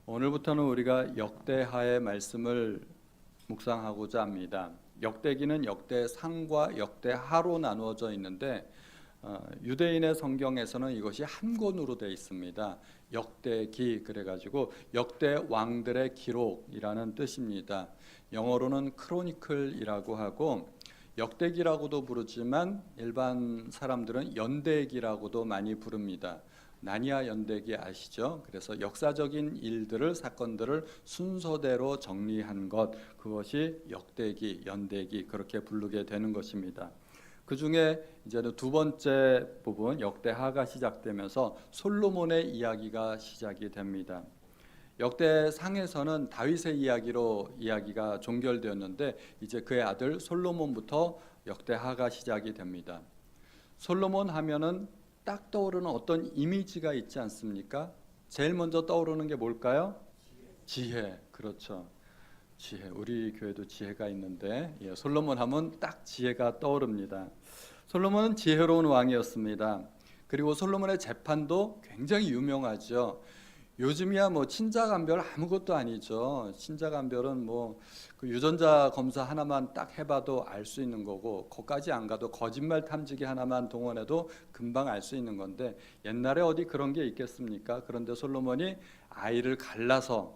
오늘부터는 우리가 역대하의 말씀을 묵상하고자 합니다. 역대기는 역대상과 역대하로 나누어져 있는데 유대인의 성경에서는 이것이 한 권으로 되어 있습니다. 역대기 그래가지고 역대 왕들의 기록이라는 뜻입니다. 영어로는 크로니클이라고 하고 역대기라고도 부르지만 일반 사람들은 연대기라고도 많이 부릅니다. 나니아 연대기 아시죠? 그래서 역사적인 일들을 사건들을 순서대로 정리한 것, 그것이 역대기, 연대기 그렇게 부르게 되는 것입니다. 그 중에 이제는 두 번째 부분 역대하가 시작되면서 솔로몬의 이야기가 시작이 됩니다. 역대상에서는 다윗의 이야기로 이야기가 종결되었는데 이제 그의 아들 솔로몬부터 역대하가 시작이 됩니다. 솔로몬 하면은 딱 떠오르는 어떤 이미지가 있지 않습니까? 제일 먼저 떠오르는 게 뭘까요? 지혜. 그렇죠. 지혜. 우리 교회도 지혜가 있는데 솔로몬 하면 딱 지혜가 떠오릅니다. 솔로몬은 지혜로운 왕이었습니다. 그리고 솔로몬의 재판도 굉장히 유명하죠. 요즘이야 뭐 친자감별 아무것도 아니죠. 친자감별은 뭐 그 유전자 검사 하나만 딱 해봐도 알 수 있는 거고, 거기까지 안 가도 거짓말 탐지기 하나만 동원해도 금방 알 수 있는 건데, 옛날에 어디 그런 게 있겠습니까? 그런데 솔로몬이 아이를 갈라서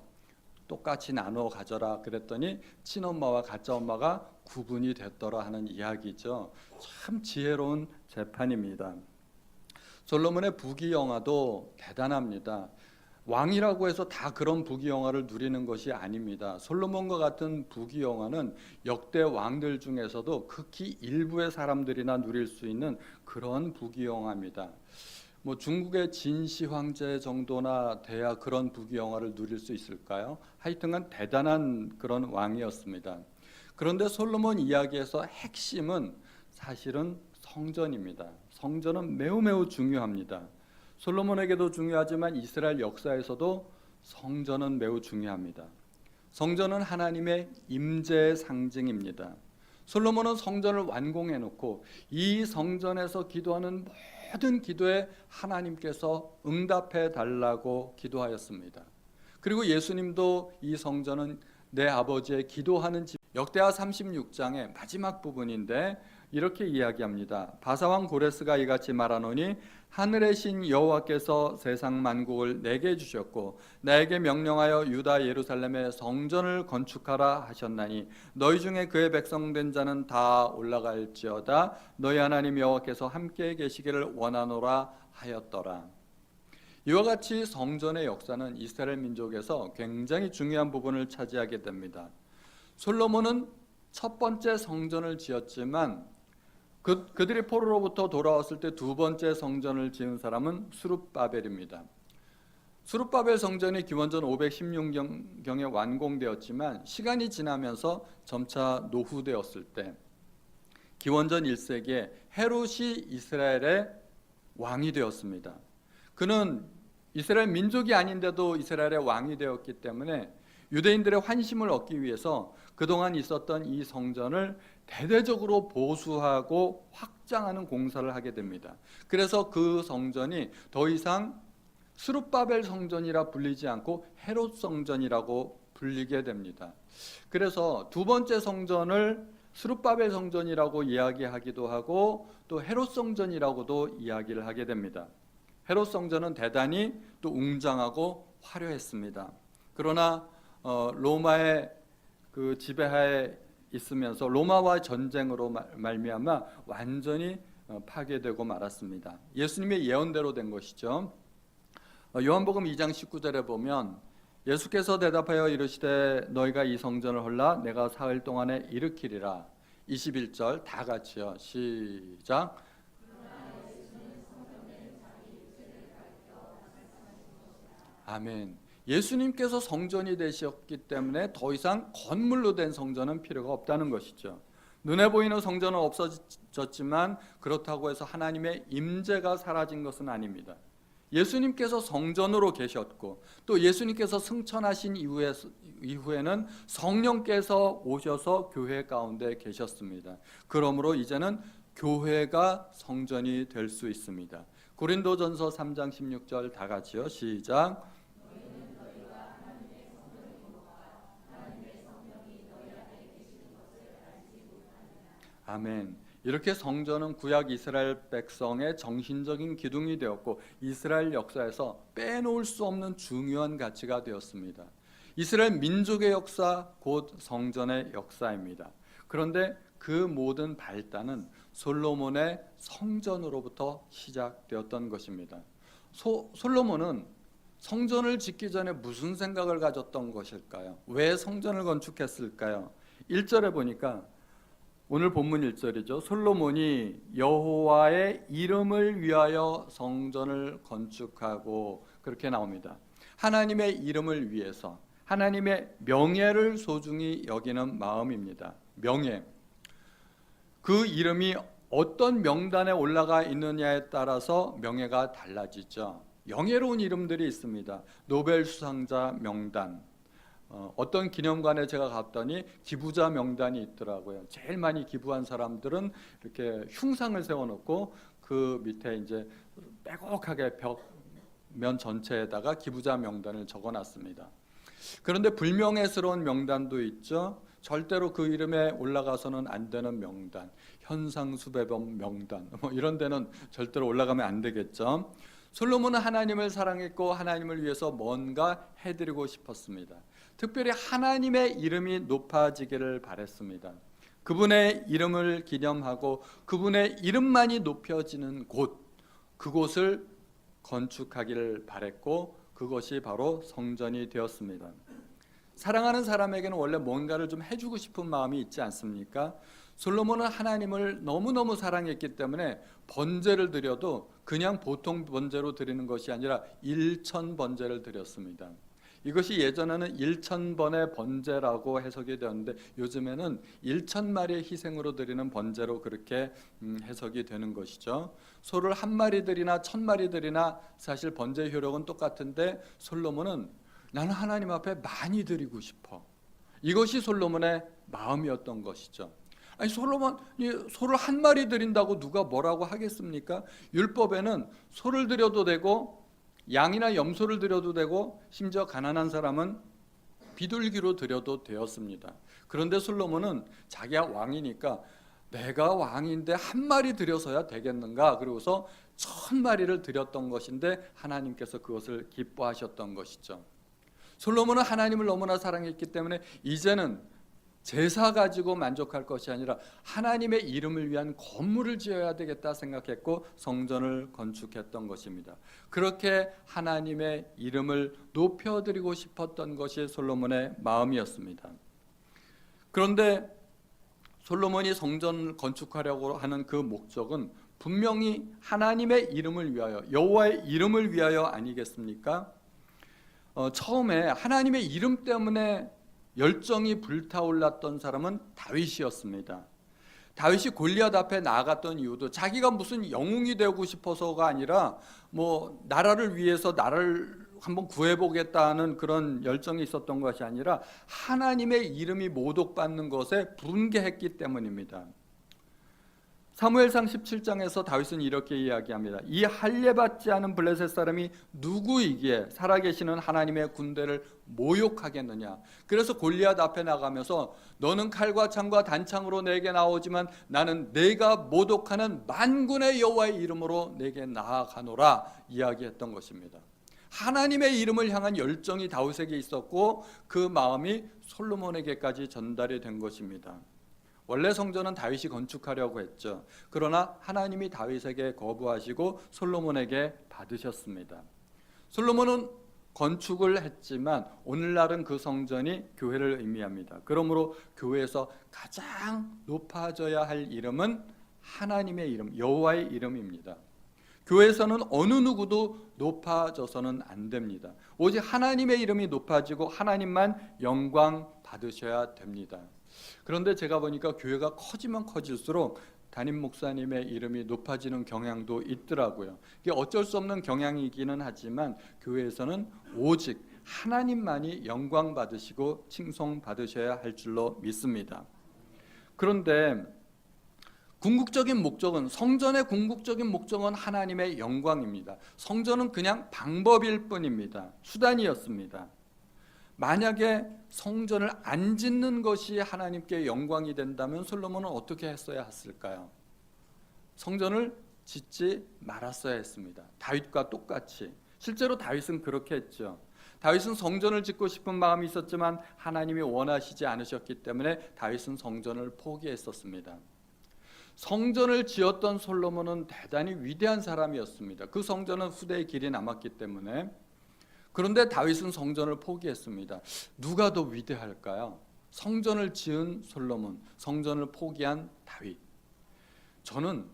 똑같이 나눠 가져라 그랬더니 친엄마와 가짜 엄마가 구분이 됐더라 하는 이야기죠. 참 지혜로운 재판입니다. 솔로몬의 부귀영화도 대단합니다. 왕이라고 해서 다 그런 부귀영화를 누리는 것이 아닙니다. 솔로몬과 같은 부귀영화는 역대 왕들 중에서도 극히 일부의 사람들이나 누릴 수 있는 그런 부귀영화입니다. 뭐 중국의 진시 황제 정도나 돼야 그런 부귀영화를 누릴 수 있을까요? 하여튼간 대단한 그런 왕이었습니다. 그런데 솔로몬 이야기에서 핵심은 사실은 성전입니다. 성전은 매우 중요합니다. 솔로몬에게도 중요하지만 이스라엘 역사에서도 성전은 매우 중요합니다. 성전은 하나님의 임재의 상징입니다. 솔로몬은 성전을 완공해 놓고 이 성전에서 기도하는 모든 기도에 하나님께서 응답해 달라고 기도하였습니다. 그리고 예수님도 이 성전은 내 아버지의 기도하는 집, 역대하 36장의 마지막 부분인데 이렇게 이야기합니다. 바사왕 고레스가 이같이 말하노니 하늘의 신 여호와께서 세상 만국을 내게 주셨고 나에게 명령하여 유다 예루살렘에 성전을 건축하라 하셨나니 너희 중에 그의 백성된 자는 다 올라갈지어다 너희 하나님 여호와께서 함께 계시기를 원하노라 하였더라. 이와 같이 성전의 역사는 이스라엘 민족에서 굉장히 중요한 부분을 차지하게 됩니다. 솔로몬은 첫 번째 성전을 지었지만 그들이 포로로부터 돌아왔을 때 두 번째 성전을 지은 사람은 스룹바벨입니다. 스룹바벨 성전이 기원전 516년경에 완공되었지만 시간이 지나면서 점차 노후되었을 때 기원전 1세기에 헤롯이 이스라엘의 왕이 되었습니다. 그는 이스라엘 민족이 아닌데도 이스라엘의 왕이 되었기 때문에 유대인들의 환심을 얻기 위해서 그동안 있었던 이 성전을 대대적으로 보수하고 확장하는 공사를 하게 됩니다. 그래서 그 성전이 더 이상 스룹바벨 성전이라 불리지 않고 헤롯 성전이라고 불리게 됩니다. 그래서 두 번째 성전을 스룹바벨 성전이라고 이야기하기도 하고 또 헤롯 성전이라고도 이야기를 하게 됩니다. 헤롯 성전은 대단히 또 웅장하고 화려했습니다. 그러나 로마의 그 지배하에 있으면서 로마와 전쟁으로 말미암아 완전히 파괴되고 말았습니다. 예수님의 예언대로 된 것이죠. 요한복음 2장 19절에 보면 예수께서 대답하여 이르시되 너희가 이 성전을 헐라 내가 사흘 동안에 일으키리라. 21절 다 같이요. 시작. 아멘. 예수님께서 성전이 되셨기 때문에 더 이상 건물로 된 성전은 필요가 없다는 것이죠. 눈에 보이는 성전은 없어졌지만 그렇다고 해서 하나님의 임재가 사라진 것은 아닙니다. 예수님께서 성전으로 계셨고 또 예수님께서 승천하신 이후에는 성령께서 오셔서 교회 가운데 계셨습니다. 그러므로 이제는 교회가 성전이 될 수 있습니다. 고린도전서 3장 16절 다 같이요. 시작. 아멘. 이렇게 성전은 구약 이스라엘 백성의 정신적인 기둥이 되었고 이스라엘 역사에서 빼놓을 수 없는 중요한 가치가 되었습니다. 이스라엘 민족의 역사 곧 성전의 역사입니다. 그런데 그 모든 발단은 솔로몬의 성전으로부터 시작되었던 것입니다. 솔로몬은 성전을 짓기 전에 무슨 생각을 가졌던 것일까요? 왜 성전을 건축했을까요? 1절에 보니까 오늘 본문 1절이죠. 솔로몬이 여호와의 이름을 위하여 성전을 건축하고 그렇게 나옵니다. 하나님의 이름을 위해서 하나님의 명예를 소중히 여기는 마음입니다. 명예. 그 이름이 어떤 명단에 올라가 있느냐에 따라서 명예가 달라지죠. 영예로운 이름들이 있습니다. 노벨 수상자 명단, 어떤 기념관에 제가 갔더니 기부자 명단이 있더라고요. 제일 많이 기부한 사람들은 이렇게 흉상을 세워놓고 그 밑에 이제 빼곡하게 벽면 전체에다가 기부자 명단을 적어놨습니다. 그런데 불명예스러운 명단도 있죠. 절대로 그 이름에 올라가서는 안 되는 명단, 현상수배범 명단, 이런 데는 절대로 올라가면 안 되겠죠. 솔로몬은 하나님을 사랑했고 하나님을 위해서 뭔가 해드리고 싶었습니다. 특별히 하나님의 이름이 높아지기를 바랬습니다. 그분의 이름을 기념하고 그분의 이름만이 높여지는 곳, 그곳을 건축하기를 바랬고 그것이 바로 성전이 되었습니다. 사랑하는 사람에게는 원래 뭔가를 좀 해주고 싶은 마음이 있지 않습니까? 솔로몬은 하나님을 너무너무 사랑했기 때문에 번제를 드려도 그냥 보통 번제로 드리는 것이 아니라 1000번제를 드렸습니다. 이것이 예전에는 1000번의 번제라고 해석이 되었는데 요즘에는 1000마리의 희생으로 드리는 번제로 그렇게 해석이 되는 것이죠. 소를 1마리들이나 1000마리들이나 사실 번제 효력은 똑같은데 솔로몬은 나는 하나님 앞에 많이 드리고 싶어. 이것이 솔로몬의 마음이었던 것이죠. 아니 솔로몬이 소를 1마리 드린다고 누가 뭐라고 하겠습니까? 율법에는 소를 드려도 되고 양이나 염소를 드려도 되고 심지어 가난한 사람은 비둘기로 드려도 되었습니다. 그런데 솔로몬은 자기가 왕이니까 내가 왕인데 1마리 드려서야 되겠는가? 그러고서 1000마리를 드렸던 것인데 하나님께서 그것을 기뻐하셨던 것이죠. 솔로몬은 하나님을 너무나 사랑했기 때문에 이제는 제사 가지고 만족할 것이 아니라 하나님의 이름을 위한 건물을 지어야 되겠다 생각했고 성전을 건축했던 것입니다. 그렇게 하나님의 이름을 높여드리고 싶었던 것이 솔로몬의 마음이었습니다. 그런데 솔로몬이 성전을 건축하려고 하는 그 목적은 분명히 하나님의 이름을 위하여, 여호와의 이름을 위하여 아니겠습니까? 처음에 하나님의 이름 때문에 열정이 불타올랐던 사람은 다윗이었습니다. 다윗이 골리앗 앞에 나아갔던 이유도 자기가 무슨 영웅이 되고 싶어서가 아니라 나라를 위해서 나를 한번 구해보겠다는 그런 열정이 있었던 것이 아니라 하나님의 이름이 모독받는 것에 분개했기 때문입니다. 사무엘상 17장에서 다윗은 이렇게 이야기합니다. 이 할례받지 않은 블레셋 사람이 누구이기에 살아계시는 하나님의 군대를 모욕하겠느냐. 그래서 골리앗 앞에 나가면서 너는 칼과 창과 단창으로 내게 나오지만 나는 내가 모독하는 만군의 여호와의 이름으로 내게 나아가노라 이야기했던 것입니다. 하나님의 이름을 향한 열정이 다윗에게 있었고 그 마음이 솔로몬에게까지 전달이 된 것입니다. 원래 성전은 다윗이 건축하려고 했죠. 그러나 하나님이 다윗에게 거부하시고 솔로몬에게 받으셨습니다. 솔로몬은 건축을 했지만 오늘날은 그 성전이 교회를 의미합니다. 그러므로 교회에서 가장 높아져야 할 이름은 하나님의 이름, 여호와의 이름입니다. 교회에서는 어느 누구도 높아져서는 안 됩니다. 오직 하나님의 이름이 높아지고 하나님만 영광 받으셔야 됩니다. 그런데 제가 보니까 교회가 커지면 커질수록 담임 목사님의 이름이 높아지는 경향도 있더라고요. 이게 어쩔 수 없는 경향이기는 하지만 교회에서는 오직 하나님만이 영광 받으시고 칭송 받으셔야 할 줄로 믿습니다. 그런데 궁극적인 목적은, 성전의 궁극적인 목적은 하나님의 영광입니다. 성전은 그냥 방법일 뿐입니다. 수단이었습니다. 만약에 성전을 안 짓는 것이 하나님께 영광이 된다면 솔로몬은 어떻게 했어야 했을까요? 성전을 짓지 말았어야 했습니다. 다윗과 똑같이. 실제로 다윗은 그렇게 했죠. 다윗은 성전을 짓고 싶은 마음이 있었지만 하나님이 원하시지 않으셨기 때문에 다윗은 성전을 포기했었습니다. 성전을 지었던 솔로몬은 대단히 위대한 사람이었습니다. 그 성전은 후대의 길이 남았기 때문에. 그런데 다윗은 성전을 포기했습니다. 누가 더 위대할까요? 성전을 지은 솔로몬, 성전을 포기한 다윗. 저는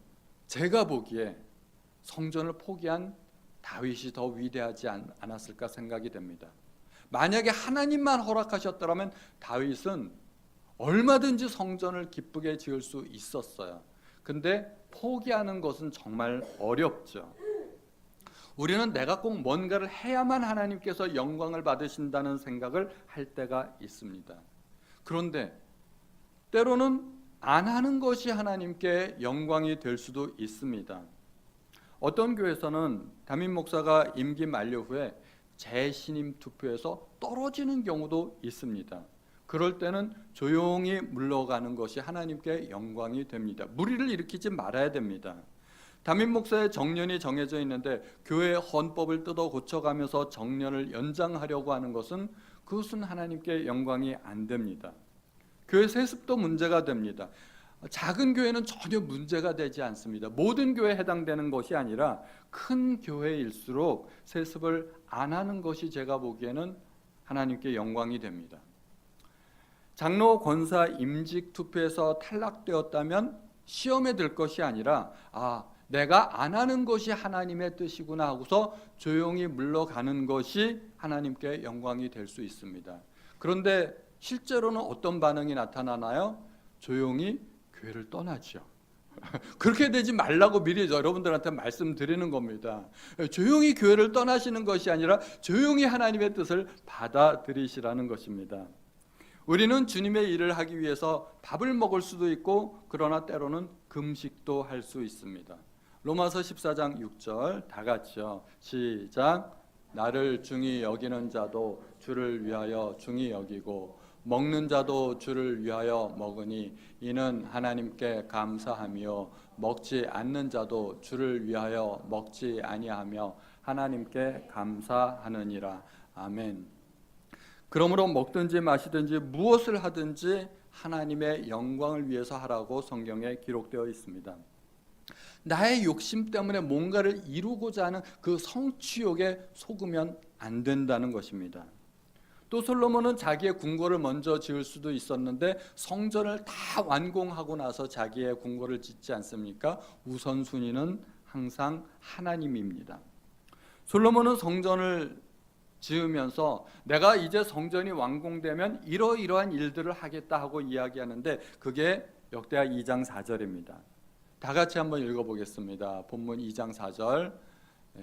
제가 보기에 성전을 포기한 다윗이 더 위대하지 않았을까 생각이 됩니다. 만약에 하나님만 허락하셨더라면 다윗은 얼마든지 성전을 기쁘게 지을 수 있었어요. 근데 포기하는 것은 정말 어렵죠. 우리는 내가 꼭 뭔가를 해야만 하나님께서 영광을 받으신다는 생각을 할 때가 있습니다. 그런데 때로는 안 하는 것이 하나님께 영광이 될 수도 있습니다. 어떤 교회에서는 담임 목사가 임기 만료 후에 재신임 투표에서 떨어지는 경우도 있습니다. 그럴 때는 조용히 물러가는 것이 하나님께 영광이 됩니다. 무리를 일으키지 말아야 됩니다. 담임 목사의 정년이 정해져 있는데 교회의 헌법을 뜯어 고쳐가면서 정년을 연장하려고 하는 것은 그것은 하나님께 영광이 안 됩니다. 교회 세습도 문제가 됩니다. 작은 교회는 전혀 문제가 되지 않습니다. 모든 교회에 해당되는 것이 아니라 큰 교회일수록 세습을 안 하는 것이 제가 보기에는 하나님께 영광이 됩니다. 장로 권사 임직 투표에서 탈락되었다면 시험에 들 것이 아니라 내가 안 하는 것이 하나님의 뜻이구나 하고서 조용히 물러가는 것이 하나님께 영광이 될 수 있습니다. 그런데 실제로는 어떤 반응이 나타나나요? 조용히 교회를 떠나죠. 그렇게 되지 말라고 미리 여러분들한테 말씀드리는 겁니다. 조용히 교회를 떠나시는 것이 아니라 조용히 하나님의 뜻을 받아들이시라는 것입니다. 우리는 주님의 일을 하기 위해서 밥을 먹을 수도 있고 그러나 때로는 금식도 할 수 있습니다. 로마서 14장 6절 다 같이요. 시작. 나를 중히 여기는 자도 주를 위하여 중히 여기고 먹는 자도 주를 위하여 먹으니 이는 하나님께 감사하며 먹지 않는 자도 주를 위하여 먹지 아니하며 하나님께 감사하느니라. 아멘. 그러므로 먹든지 마시든지 무엇을 하든지 하나님의 영광을 위해서 하라고 성경에 기록되어 있습니다. 나의 욕심 때문에 뭔가를 이루고자 하는 그 성취욕에 속으면 안 된다는 것입니다. 또 솔로몬은 자기의 궁궐을 먼저 지을 수도 있었는데 성전을 다 완공하고 나서 자기의 궁궐을 짓지 않습니까? 우선순위는 항상 하나님입니다. 솔로몬은 성전을 지으면서 내가 이제 성전이 완공되면 이러이러한 일들을 하겠다 하고 이야기하는데 그게 역대하 2장 4절입니다. 다 같이 한번 읽어보겠습니다. 본문 2장 4절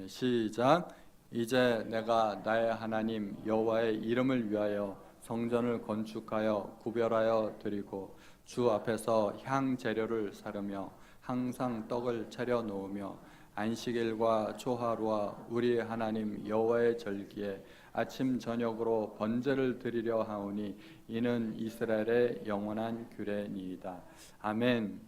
시작. 이제 내가 나의 하나님 여호와의 이름을 위하여 성전을 건축하여 구별하여 드리고 주 앞에서 향 재료를 사르며 항상 떡을 차려 놓으며 안식일과 초하루와 우리 하나님 여호와의 절기에 아침 저녁으로 번제를 드리려 하오니 이는 이스라엘의 영원한 규례니이다. 아멘.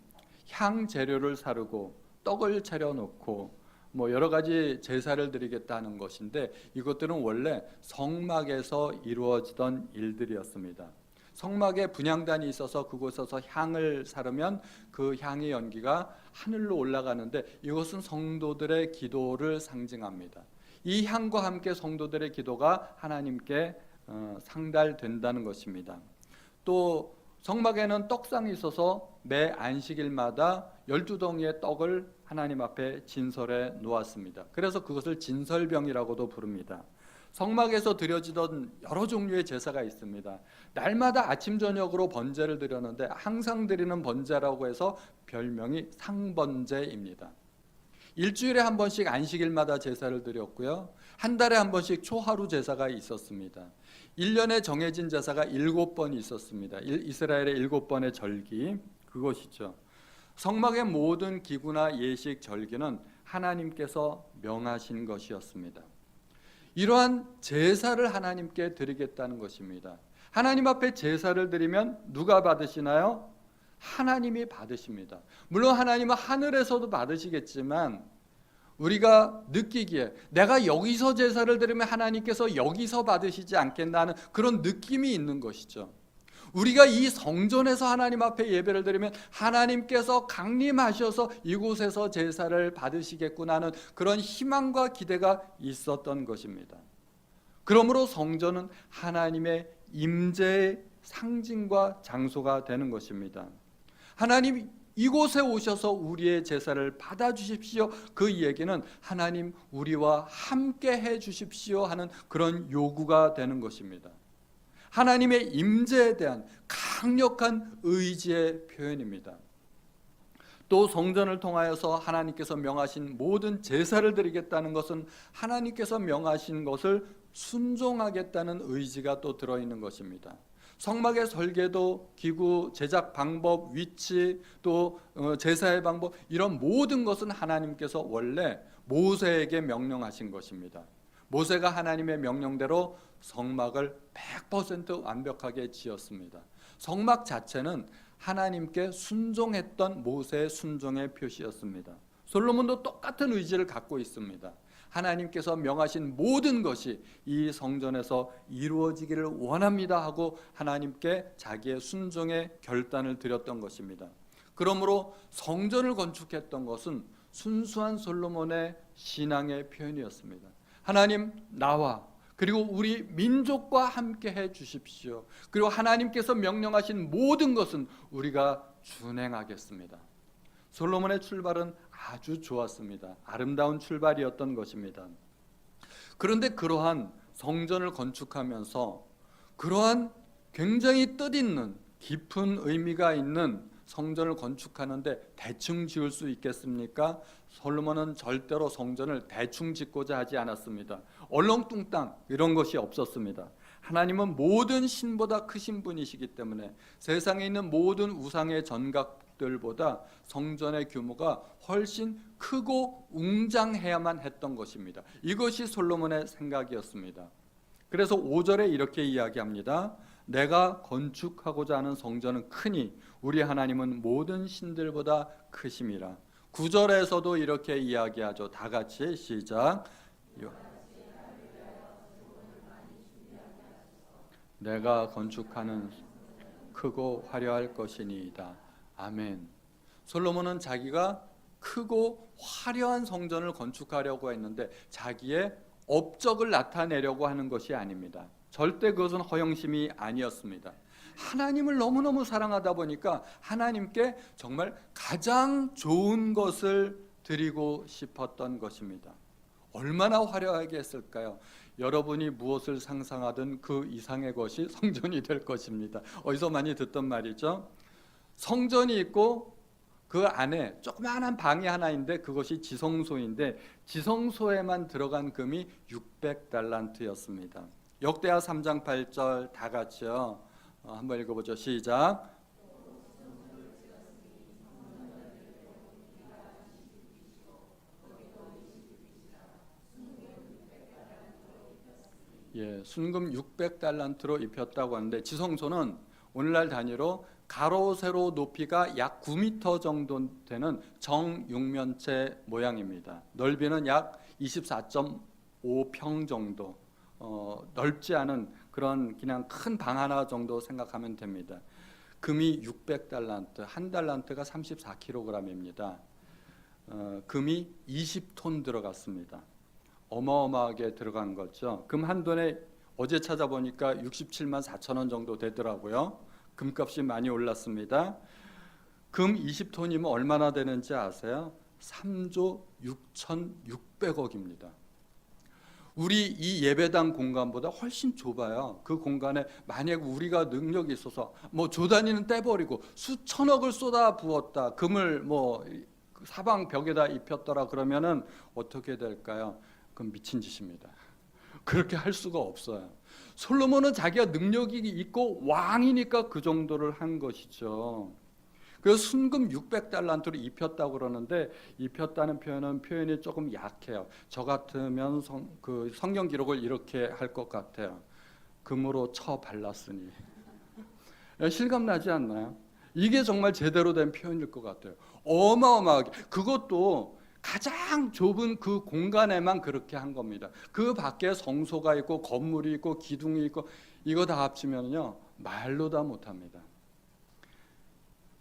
향 재료를 사르고 떡을 차려 놓고 여러 가지 제사를 드리겠다는 것인데 이것들은 원래 성막에서 이루어지던 일들이었습니다. 성막에 분향단이 있어서 그곳에서 향을 사르면 그 향의 연기가 하늘로 올라가는데 이것은 성도들의 기도를 상징합니다. 이 향과 함께 성도들의 기도가 하나님께 상달된다는 것입니다. 또 성막에는 떡상이 있어서 매 안식일마다 12덩이의 떡을 하나님 앞에 진설해 놓았습니다. 그래서 그것을 진설병이라고도 부릅니다. 성막에서 드려지던 여러 종류의 제사가 있습니다. 날마다 아침 저녁으로 번제를 드렸는데 항상 드리는 번제라고 해서 별명이 상번제입니다. 일주일에 한 번씩 안식일마다 제사를 드렸고요. 한 달에 한 번씩 초하루 제사가 있었습니다. 1년에 정해진 제사가 7번 있었습니다. 이스라엘의 7번의 절기, 그것이죠. 성막의 모든 기구나 예식 절기는 하나님께서 명하신 것이었습니다. 이러한 제사를 하나님께 드리겠다는 것입니다. 하나님 앞에 제사를 드리면 누가 받으시나요? 하나님이 받으십니다. 물론 하나님은 하늘에서도 받으시겠지만 우리가 느끼기에 내가 여기서 제사를 드리면 하나님께서 여기서 받으시지 않겠나 하는 그런 느낌이 있는 것이죠. 우리가 이 성전에서 하나님 앞에 예배를 드리면 하나님께서 강림하셔서 이곳에서 제사를 받으시겠구나 하는 그런 희망과 기대가 있었던 것입니다. 그러므로 성전은 하나님의 임재의 상징과 장소가 되는 것입니다. 하나님 이곳에 오셔서 우리의 제사를 받아주십시오. 그 얘기는 하나님 우리와 함께 해주십시오 하는 그런 요구가 되는 것입니다. 하나님의 임재에 대한 강력한 의지의 표현입니다. 또 성전을 통하여서 하나님께서 명하신 모든 제사를 드리겠다는 것은 하나님께서 명하신 것을 순종하겠다는 의지가 또 들어있는 것입니다. 성막의 설계도, 기구, 제작 방법, 위치, 또 제사의 방법, 이런 모든 것은 하나님께서 원래 모세에게 명령하신 것입니다. 모세가 하나님의 명령대로 성막을 100% 완벽하게 지었습니다. 성막 자체는 하나님께 순종했던 모세의 순종의 표시였습니다. 솔로몬도 똑같은 의지를 갖고 있습니다. 하나님께서 명하신 모든 것이 이 성전에서 이루어지기를 원합니다 하고 하나님께 자기의 순종의 결단을 드렸던 것입니다. 그러므로 성전을 건축했던 것은 순수한 솔로몬의 신앙의 표현이었습니다. 하나님, 나와 그리고 우리 민족과 함께 해 주십시오. 그리고 하나님께서 명령하신 모든 것은 우리가 준행하겠습니다. 솔로몬의 출발은 아주 좋았습니다. 아름다운 출발이었던 것입니다. 그런데 그러한 성전을 건축하면서 그러한 굉장히 뜻있는 깊은 의미가 있는 성전을 건축하는데 대충 지을 수 있겠습니까? 솔로몬은 절대로 성전을 대충 짓고자 하지 않았습니다. 얼렁뚱땅 이런 것이 없었습니다. 하나님은 모든 신보다 크신 분이시기 때문에 세상에 있는 모든 우상의 전각들보다 성전의 규모가 훨씬 크고 웅장해야만 했던 것입니다. 이것이 솔로몬의 생각이었습니다. 그래서 5절에 이렇게 이야기합니다. 내가 건축하고자 하는 성전은 크니 우리 하나님은 모든 신들보다 크심이라. 9절에서도 이렇게 이야기하죠. 다 같이 시작. 내가 건축하는 크고 화려할 것이니이다. 아멘. 솔로몬은 자기가 크고 화려한 성전을 건축하려고 했는데 자기의 업적을 나타내려고 하는 것이 아닙니다. 절대 그것은 허영심이 아니었습니다. 하나님을 너무너무 사랑하다 보니까 하나님께 정말 가장 좋은 것을 드리고 싶었던 것입니다. 얼마나 화려하게 했을까요? 여러분이 무엇을 상상하든 그 이상의 것이 성전이 될 것입니다. 어디서 많이 듣던 말이죠. 성전이 있고 그 안에 조그마한 방이 하나 있는데 그것이 지성소인데 지성소에만 들어간 금이 600달란트였습니다. 역대하 3장 8절 다 같이요. 한번 읽어보죠. 시작. 예, 순금 600달란트로 입혔다고 하는데 지성소는 오늘날 단위로 가로 세로 높이가 약 9m 정도 되는 정육면체 모양입니다. 넓이는 약 24.5평 정도. 넓지 않은 그런 그냥 큰 방 하나 정도 생각하면 됩니다. 금이 600달란트, 한 달란트가 34kg입니다. 금이 20톤 들어갔습니다. 어마어마하게 들어간 거죠. 금 한 돈에 어제 찾아보니까 67만 4천 원 정도 되더라고요. 금값이 많이 올랐습니다. 금 20톤이면 얼마나 되는지 아세요? 3조 6,600억입니다. 우리 이 예배당 공간보다 훨씬 좁아요. 그 공간에 만약 우리가 능력이 있어서 뭐 조단위는 떼버리고 수천억을 쏟아 부었다. 금을 뭐 사방 벽에다 입혔더라 그러면은 어떻게 될까요? 그건 미친 짓입니다. 그렇게 할 수가 없어요. 솔로몬은 자기가 능력이 있고 왕이니까 그 정도를 한 것이죠. 그래서 순금 600달란트로 입혔다고 그러는데 입혔다는 표현이 조금 약해요. 저 같으면 성경 기록을 이렇게 할 것 같아요. 금으로 쳐 발랐으니. 실감나지 않나요? 이게 정말 제대로 된 표현일 것 같아요. 어마어마하게, 그것도 가장 좁은 그 공간에만 그렇게 한 겁니다. 그 밖에 성소가 있고 건물이 있고 기둥이 있고 이거 다 합치면요 말로 다 못합니다.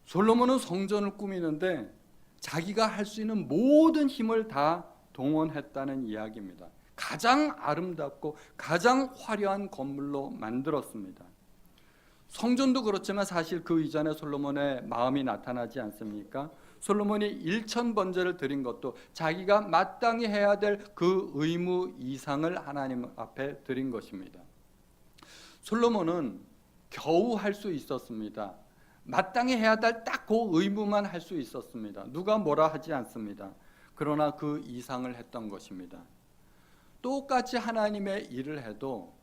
솔로몬은 성전을 꾸미는데 자기가 할 수 있는 모든 힘을 다 동원했다는 이야기입니다. 가장 아름답고 가장 화려한 건물로 만들었습니다. 성전도 그렇지만 사실 그 이전에 솔로몬의 마음이 나타나지 않습니까? 솔로몬이 1000번제를 드린 것도 자기가 마땅히 해야 될 그 의무 이상을 하나님 앞에 드린 것입니다. 솔로몬은 겨우 할 수 있었습니다. 마땅히 해야 될 딱 그 의무만 할 수 있었습니다. 누가 뭐라 하지 않습니다. 그러나 그 이상을 했던 것입니다. 똑같이 하나님의 일을 해도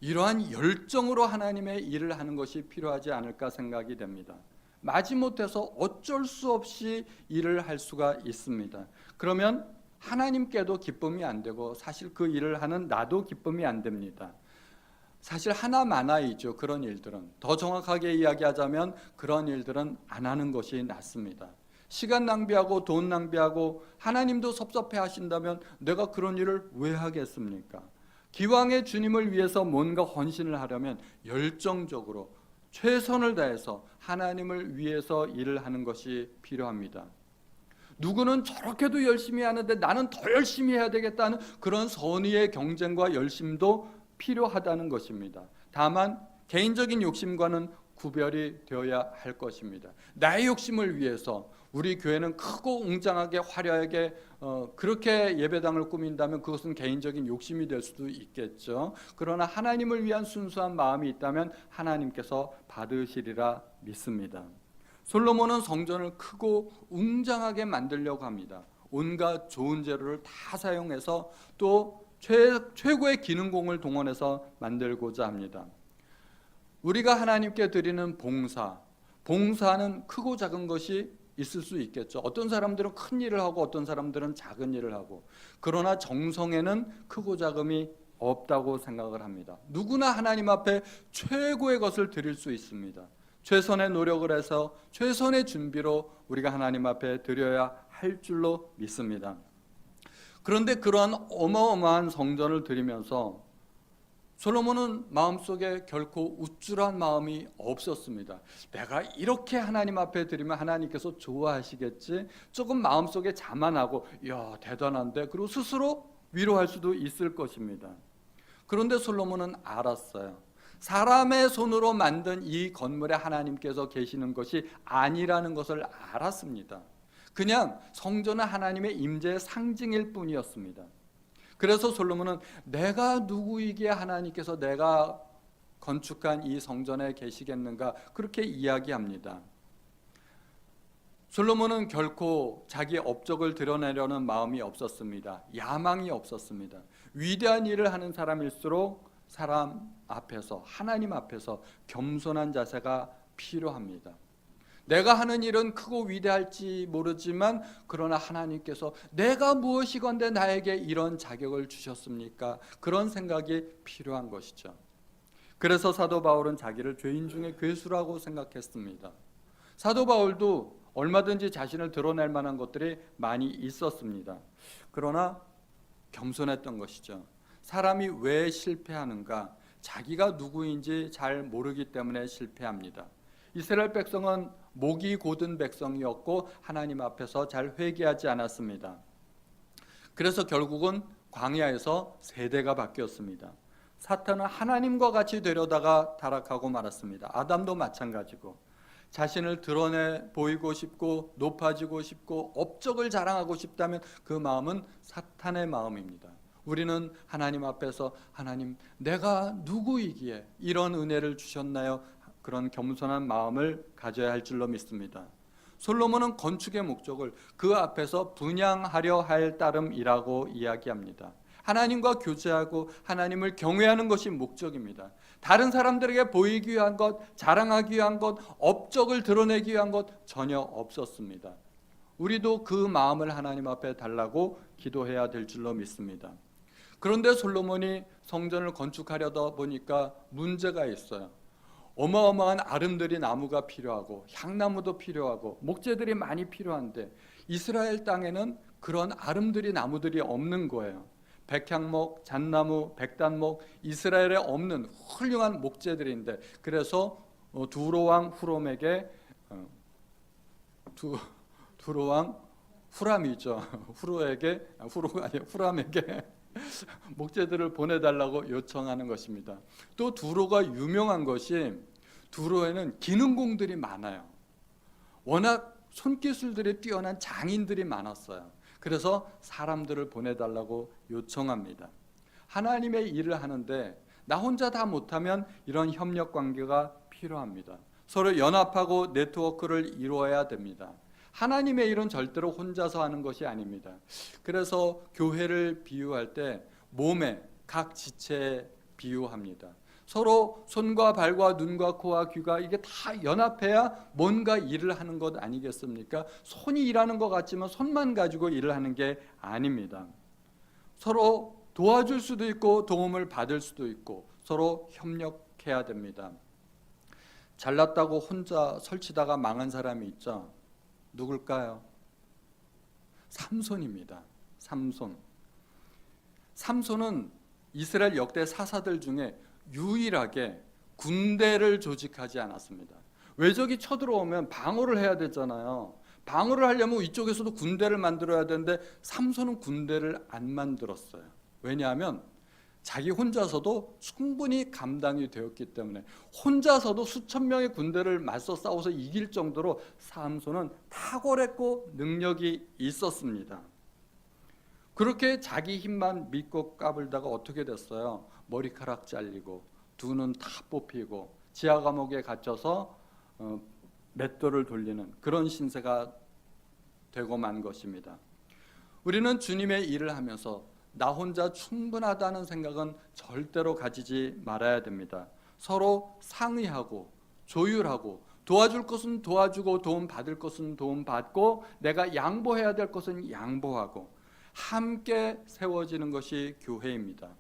이러한 열정으로 하나님의 일을 하는 것이 필요하지 않을까 생각이 됩니다. 마지못해서 어쩔 수 없이 일을 할 수가 있습니다. 그러면 하나님께도 기쁨이 안 되고 사실 그 일을 하는 나도 기쁨이 안 됩니다. 사실 하나마나이죠. 그런 일들은. 더 정확하게 이야기하자면 그런 일들은 안 하는 것이 낫습니다. 시간 낭비하고 돈 낭비하고 하나님도 섭섭해 하신다면 내가 그런 일을 왜 하겠습니까? 기왕의 주님을 위해서 뭔가 헌신을 하려면 열정적으로 최선을 다해서 하나님을 위해서 일을 하는 것이 필요합니다. 누구는 저렇게도 열심히 하는데 나는 더 열심히 해야 되겠다는 그런 선의의 경쟁과 열심도 필요하다는 것입니다. 다만 개인적인 욕심과는 구별이 되어야 할 것입니다. 나의 욕심을 위해서 우리 교회는 크고 웅장하게 화려하게 그렇게 예배당을 꾸민다면 그것은 개인적인 욕심이 될 수도 있겠죠. 그러나 하나님을 위한 순수한 마음이 있다면 하나님께서 받으시리라 믿습니다. 솔로몬은 성전을 크고 웅장하게 만들려고 합니다. 온갖 좋은 재료를 다 사용해서 또 최고의 기능공을 동원해서 만들고자 합니다. 우리가 하나님께 드리는 봉사는 크고 작은 것이 있을 수 있겠죠. 어떤 사람들은 큰 일을 하고 어떤 사람들은 작은 일을 하고, 그러나 정성에는 크고 작음이 없다고 생각을 합니다. 누구나 하나님 앞에 최고의 것을 드릴 수 있습니다. 최선의 노력을 해서 최선의 준비로 우리가 하나님 앞에 드려야 할 줄로 믿습니다. 그런데 그러한 어마어마한 성전을 드리면서 솔로몬은 마음속에 결코 우쭐한 마음이 없었습니다. 내가 이렇게 하나님 앞에 드리면 하나님께서 좋아하시겠지? 조금 마음속에 자만하고 이야 대단한데 그리고 스스로 위로할 수도 있을 것입니다. 그런데 솔로몬은 알았어요. 사람의 손으로 만든 이 건물에 하나님께서 계시는 것이 아니라는 것을 알았습니다. 그냥 성전은 하나님의 임재의 상징일 뿐이었습니다. 그래서 솔로몬은 내가 누구이기에 하나님께서 내가 건축한 이 성전에 계시겠는가 그렇게 이야기합니다. 솔로몬은 결코 자기 업적을 드러내려는 마음이 없었습니다. 야망이 없었습니다. 위대한 일을 하는 사람일수록 사람 앞에서 하나님 앞에서 겸손한 자세가 필요합니다. 내가 하는 일은 크고 위대할지 모르지만 그러나 하나님께서 내가 무엇이건대 나에게 이런 자격을 주셨습니까? 그런 생각이 필요한 것이죠. 그래서 사도 바울은 자기를 죄인 중에 괴수라고 생각했습니다. 사도 바울도 얼마든지 자신을 드러낼 만한 것들이 많이 있었습니다. 그러나 겸손했던 것이죠. 사람이 왜 실패하는가? 자기가 누구인지 잘 모르기 때문에 실패합니다. 이스라엘 백성은 목이 곧은 백성이었고 하나님 앞에서 잘 회개하지 않았습니다. 그래서 결국은 광야에서 세대가 바뀌었습니다. 사탄은 하나님과 같이 되려다가 타락하고 말았습니다. 아담도 마찬가지고 자신을 드러내 보이고 싶고 높아지고 싶고 업적을 자랑하고 싶다면 그 마음은 사탄의 마음입니다. 우리는 하나님 앞에서 하나님 내가 누구이기에 이런 은혜를 주셨나요? 그런 겸손한 마음을 가져야 할 줄로 믿습니다. 솔로몬은 건축의 목적을 그 앞에서 분향하려 할 따름이라고 이야기합니다. 하나님과 교제하고 하나님을 경외하는 것이 목적입니다. 다른 사람들에게 보이기 위한 것, 자랑하기 위한 것, 업적을 드러내기 위한 것 전혀 없었습니다. 우리도 그 마음을 하나님 앞에 달라고 기도해야 될 줄로 믿습니다. 그런데 솔로몬이 성전을 건축하려다 보니까 문제가 있어요. 어마어마한 아름드리 나무가 필요하고 향나무도 필요하고 목재들이 많이 필요한데 이스라엘 땅에는 그런 아름드리 나무들이 없는 거예요. 백향목, 잣나무, 백단목, 이스라엘에 없는 훌륭한 목재들인데, 그래서 두로왕 후롬에게 두로왕 후람이죠. 후로가 아니라 후람에게 목재들을 보내달라고 요청하는 것입니다. 또 두로가 유명한 것이, 두로에는 기능공들이 많아요. 워낙 손기술들이 뛰어난 장인들이 많았어요. 그래서 사람들을 보내달라고 요청합니다. 하나님의 일을 하는데 나 혼자 다 못하면 이런 협력 관계가 필요합니다. 서로 연합하고 네트워크를 이루어야 됩니다. 하나님의 일은 절대로 혼자서 하는 것이 아닙니다. 그래서 교회를 비유할 때 몸의 각 지체에 비유합니다. 서로 손과 발과 눈과 코와 귀가 이게 다 연합해야 뭔가 일을 하는 것 아니겠습니까? 손이 일하는 것 같지만 손만 가지고 일을 하는 게 아닙니다. 서로 도와줄 수도 있고 도움을 받을 수도 있고 서로 협력해야 됩니다. 잘났다고 혼자 설치다가 망한 사람이 있죠. 누굴까요? 삼손입니다. 삼손은 이스라엘 역대 사사들 중에 유일하게 군대를 조직하지 않았습니다. 외적이 쳐들어오면 방어를 해야 되잖아요. 방어를 하려면 이쪽에서도 군대를 만들어야 되는데 삼손은 군대를 안 만들었어요. 왜냐하면 자기 혼자서도 충분히 감당이 되었기 때문에, 혼자서도 수천 명의 군대를 맞서 싸워서 이길 정도로 삼손은 탁월했고 능력이 있었습니다. 그렇게 자기 힘만 믿고 까불다가 어떻게 됐어요? 머리카락 잘리고 두 눈 다 뽑히고 지하 감옥에 갇혀서 맷돌을 돌리는 그런 신세가 되고 만 것입니다. 우리는 주님의 일을 하면서 나 혼자 충분하다는 생각은 절대로 가지지 말아야 됩니다. 서로 상의하고 조율하고 도와줄 것은 도와주고 도움 받을 것은 도움 받고 내가 양보해야 될 것은 양보하고 함께 세워지는 것이 교회입니다.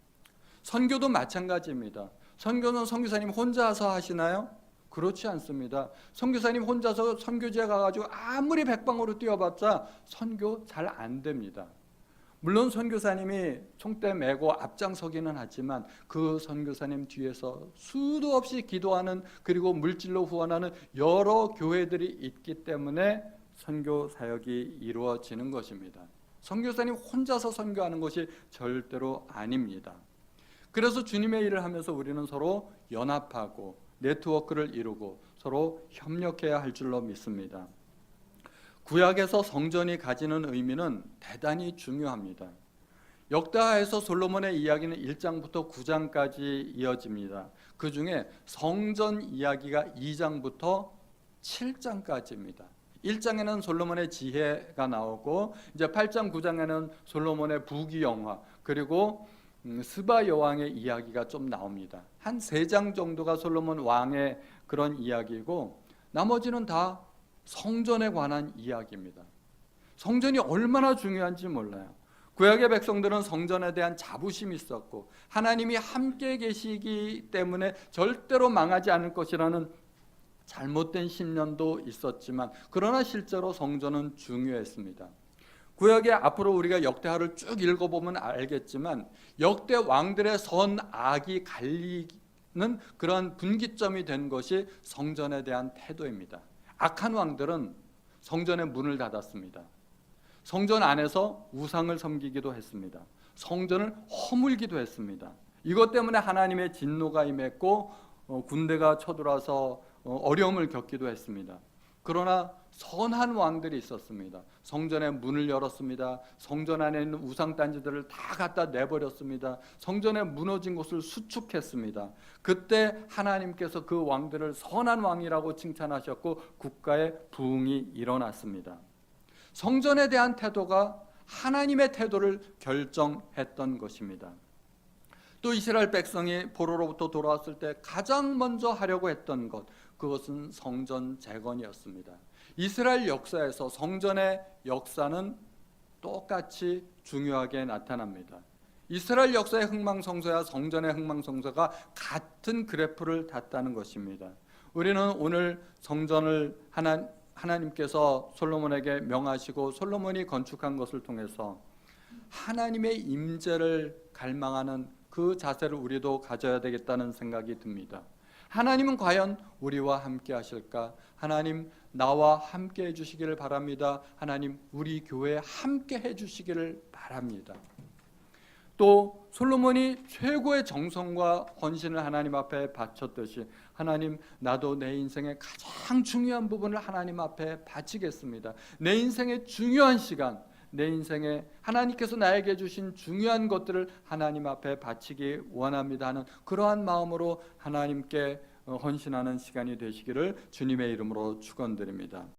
선교도 마찬가지입니다. 선교는 선교사님 혼자서 하시나요? 그렇지 않습니다. 선교사님 혼자서 선교지에 가가지고 아무리 백방으로 뛰어봤자 선교 잘 안 됩니다. 물론 선교사님이 총대 메고 앞장서기는 하지만 그 선교사님 뒤에서 수도 없이 기도하는, 그리고 물질로 후원하는 여러 교회들이 있기 때문에 선교 사역이 이루어지는 것입니다. 선교사님 혼자서 선교하는 것이 절대로 아닙니다. 그래서 주님의 일을 하면서 우리는 서로 연합하고 네트워크를 이루고 서로 협력해야 할 줄로 믿습니다. 구약에서 성전이 가지는 의미는 대단히 중요합니다. 역다하에서 솔로몬의 이야기는 1장부터 9장까지 이어집니다. 그 중에 성전 이야기가 2장부터 7장까지입니다. 1장에는 솔로몬의 지혜가 나오고 이제 8장 9장에는 솔로몬의 부귀영화, 그리고 스바 여왕의 이야기가 좀 나옵니다. 한 3장 정도가 솔로몬 왕의 그런 이야기고 나머지는 다 성전에 관한 이야기입니다. 성전이 얼마나 중요한지 몰라요. 구약의 백성들은 성전에 대한 자부심이 있었고 하나님이 함께 계시기 때문에 절대로 망하지 않을 것이라는 잘못된 신념도 있었지만, 그러나 실제로 성전은 중요했습니다. 구약에 앞으로 우리가 역대하를 쭉 읽어보면 알겠지만 역대 왕들의 선악이 갈리는 그런 분기점이 된 것이 성전에 대한 태도입니다. 악한 왕들은 성전의 문을 닫았습니다. 성전 안에서 우상을 섬기기도 했습니다. 성전을 허물기도 했습니다. 이것 때문에 하나님의 진노가 임했고 군대가 쳐들어와서 어려움을 겪기도 했습니다. 그러나 선한 왕들이 있었습니다. 성전의 문을 열었습니다. 성전 안에 있는 우상단지들을 다 갖다 내버렸습니다. 성전에 무너진 곳을 수축했습니다. 그때 하나님께서 그 왕들을 선한 왕이라고 칭찬하셨고 국가의 부흥이 일어났습니다. 성전에 대한 태도가 하나님의 태도를 결정했던 것입니다. 또 이스라엘 백성이 포로로부터 돌아왔을 때 가장 먼저 하려고 했던 것, 그것은 성전 재건이었습니다. 이스라엘 역사에서 성전의 역사는 똑같이 중요하게 나타납니다. 이스라엘 역사의 흥망성쇠와 성전의 흥망성쇠가 같은 그래프를 탔다는 것입니다. 우리는 오늘 성전을 하나님께서 솔로몬에게 명하시고 솔로몬이 건축한 것을 통해서 하나님의 임재를 갈망하는 그 자세를 우리도 가져야 되겠다는 생각이 듭니다. 하나님은 과연 우리와 함께 하실까? 하나님 나와 함께 해주시기를 바랍니다. 하나님 우리 교회에 함께 해주시기를 바랍니다. 또 솔로몬이 최고의 정성과 헌신을 하나님 앞에 바쳤듯이 하나님 나도 내 인생의 가장 중요한 부분을 하나님 앞에 바치겠습니다. 내 인생의 중요한 시간, 내 인생에 하나님께서 나에게 주신 중요한 것들을 하나님 앞에 바치기 원합니다 하는 그러한 마음으로 하나님께 헌신하는 시간이 되시기를 주님의 이름으로 축원드립니다.